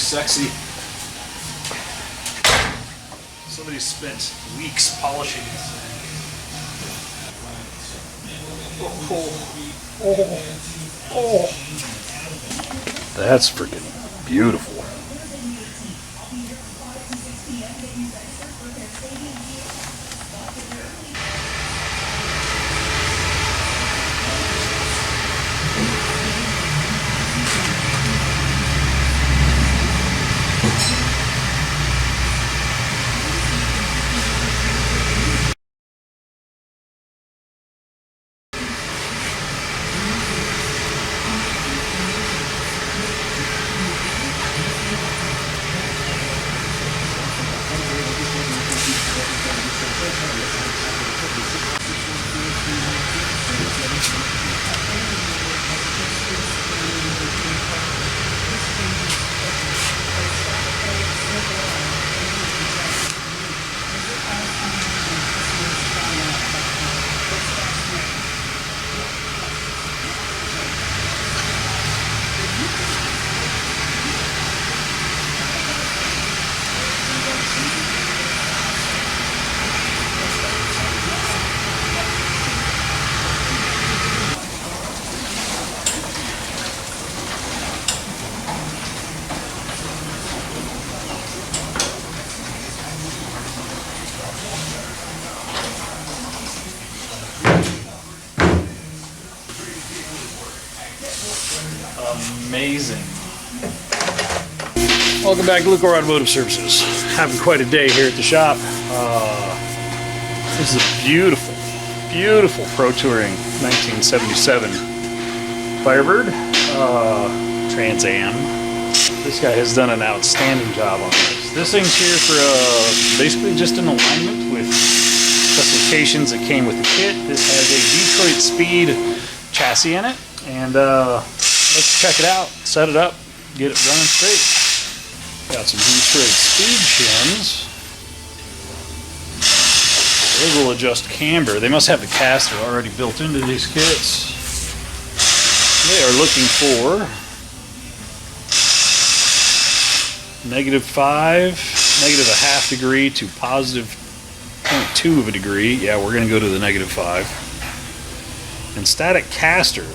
sexy. Somebody spent weeks polishing this thing. Oh. That's freaking beautiful. Amazing. Welcome back to Lucore Automotive Services. Having quite a day here at the shop. This is a beautiful, beautiful Pro Touring 1977 Firebird Trans Am. This guy has done an outstanding job on this. This thing's here for basically just an alignment with specifications that came with the kit. This has a Detroit Speed chassis in it, and let's check it out, set it up, get it running straight. Got some Detroit Speed shims. Those will adjust camber. They must have the caster already built into these kits. They are looking for -5, -0.5 degree to +0.2 of a degree. Yeah, we're going to go to the -5. And static caster,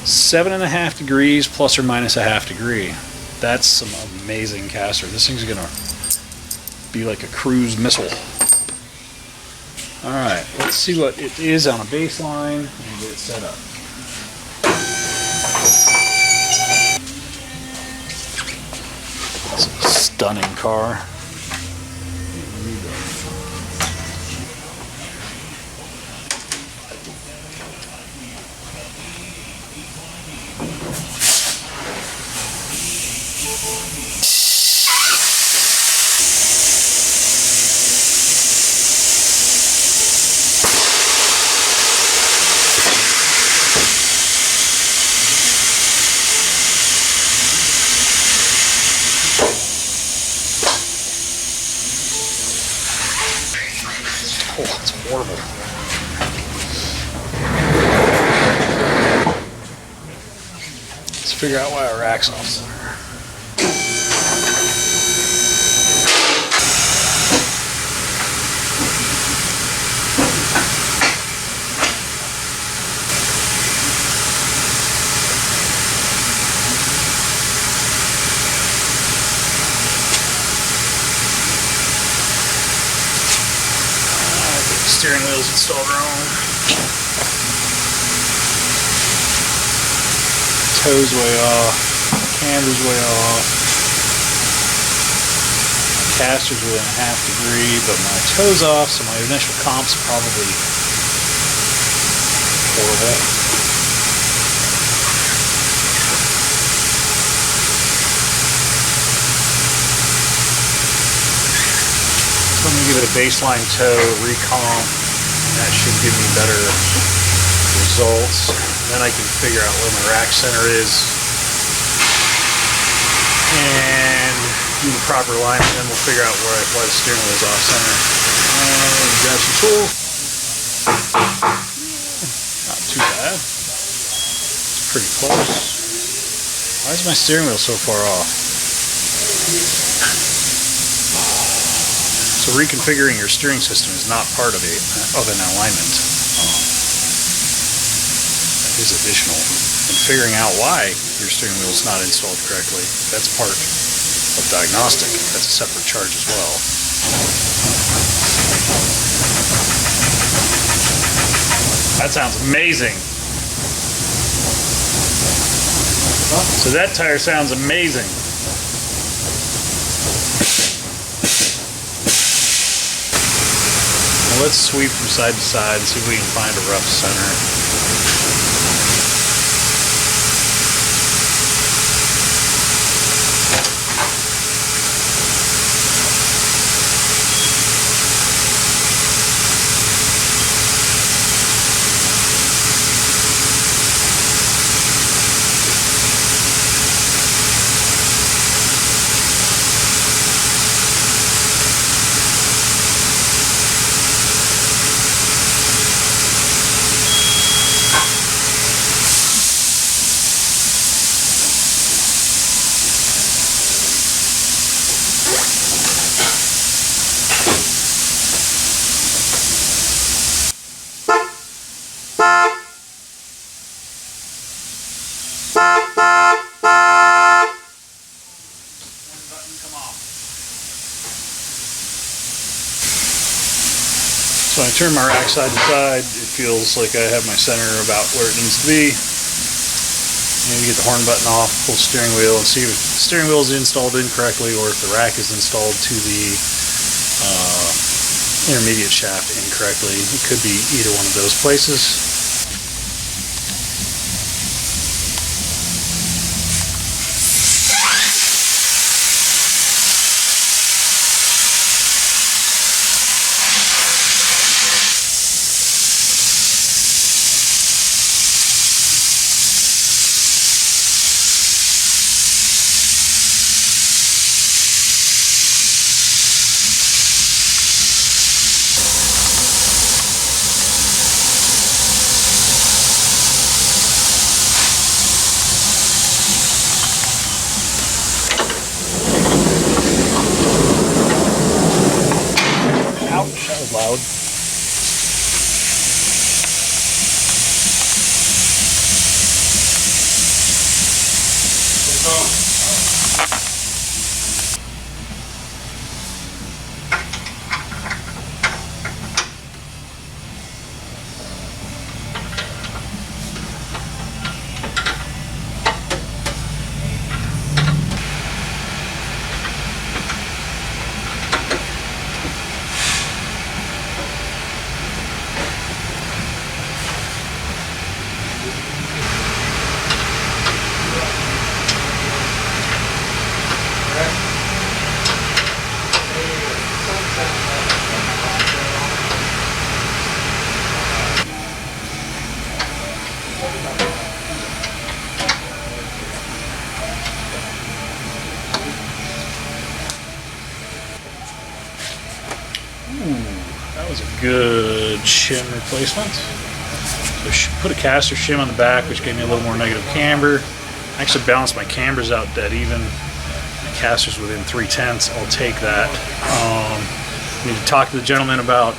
7.5 degrees ±0.5 degree. That's some amazing caster. This thing's going to be like a cruise missile. Alright, let's see what it is on a baseline and get it set up. It's a stunning car. Oh, it's horrible. Let's figure out why our rack's off center. Steering wheel's installed wrong. Toes way off. Camber's way off. Caster's within 1/2 degree, but my toes off, so my initial comp's probably horrible. So I'm going to give it a baseline tow, recomp, and that should give me better results. And then I can figure out where my rack center is and do the proper alignment, and then we'll figure out why the steering wheel is off center. Grab some tool. Not too bad. It's pretty close. Why is my steering wheel so far off? So reconfiguring your steering system is not part of an alignment. That is additional. And figuring out why your steering wheel is not installed correctly, that's part of Diagnostic. That's a separate charge as well. That sounds amazing. So that tire sounds amazing. Now let's sweep from side to side and see if we can find a rough center. So I turn my rack side to side, it feels like I have my center about where it needs to be. Maybe get the horn button off, pull the steering wheel, and see if the steering wheel is installed incorrectly or if the rack is installed to the intermediate shaft incorrectly. It could be either one of those places. That was loud. That was a good shim replacement. So put a caster shim on the back, which gave me a little more negative camber. I actually balanced my cambers out dead even. My caster's within 3/10. I'll take that. Need to talk to the gentleman about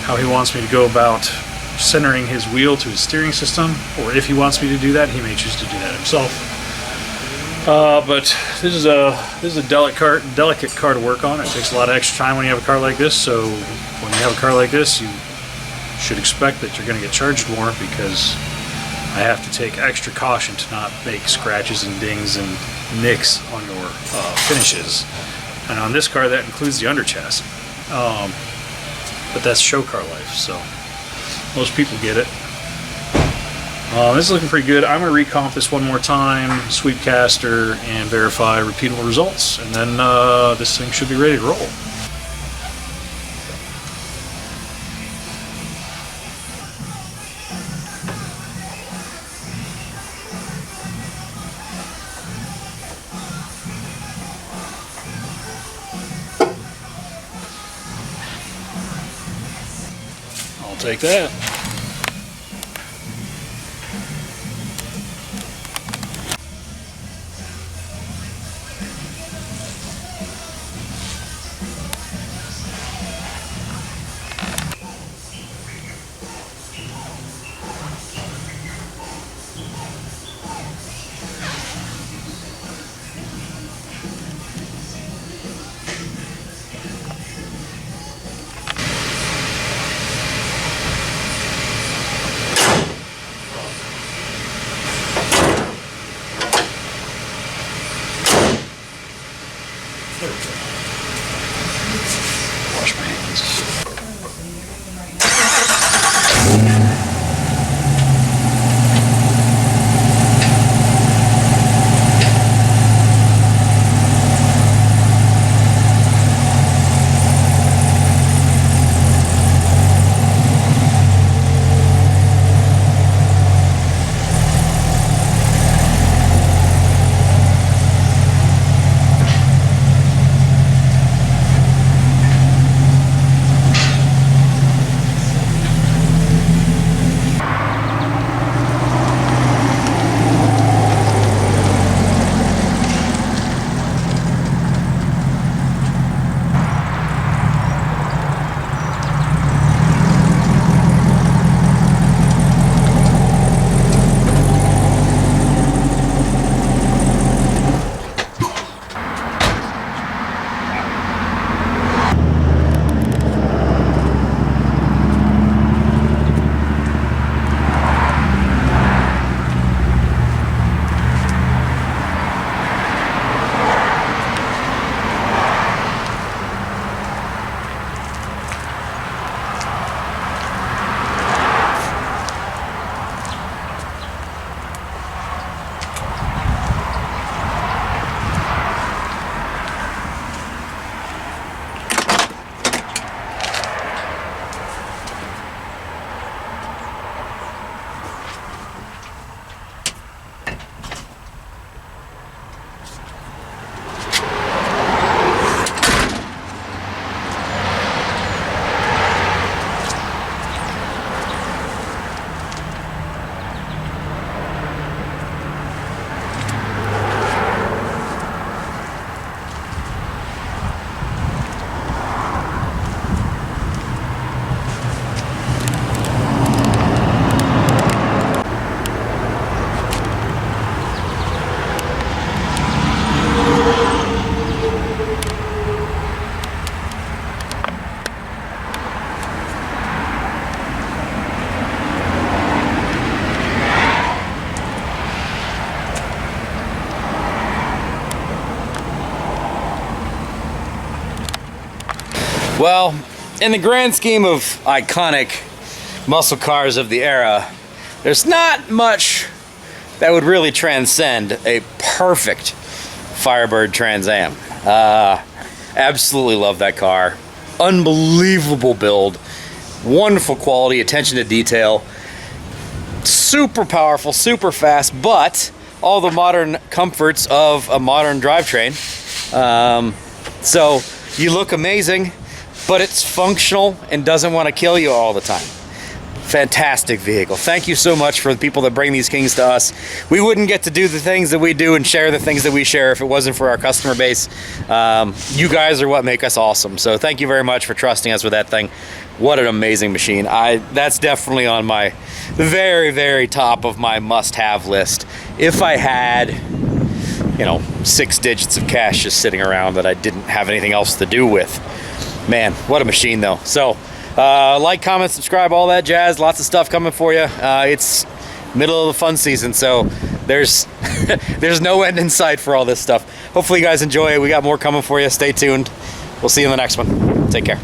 how he wants me to go about centering his wheel to his steering system, or if he wants me to do that, he may choose to do that himself. But this is a delicate car to work on. It takes a lot of extra time when you have a car like this. So when you have a car like this, you should expect that you're going to get charged more, because I have to take extra caution to not make scratches and dings and nicks on your finishes. And on this car, that includes the under chassis. But that's show car life, so most people get it. This is looking pretty good. I'm going to recomp this one more time, sweep caster, and verify repeatable results, and then this thing should be ready to roll. I'll take that. Well, in the grand scheme of iconic muscle cars of the era, there's not much that would really transcend a perfect Firebird Trans Am. Absolutely love that car. Unbelievable build, wonderful quality, attention to detail, super powerful, super fast, but all the modern comforts of a modern drivetrain. So you look amazing, but it's functional and doesn't want to kill you all the time. Fantastic vehicle. Thank you so much for the people that bring these Kings to us. We wouldn't get to do the things that we do and share the things that we share if it wasn't for our customer base. You guys are what make us awesome. So thank you very much for trusting us with that thing. What an amazing machine. That's definitely on my very, very top of my must-have list. If I had, you know, 6 digits of cash just sitting around that I didn't have anything else to do with. Man, what a machine though. So like, comment, subscribe, all that jazz. Lots of stuff coming for you. It's middle of the fun season, so there's there's no end in sight for all this stuff. Hopefully you guys enjoy it. We got more coming for you. Stay tuned. We'll see you in the next one. Take care.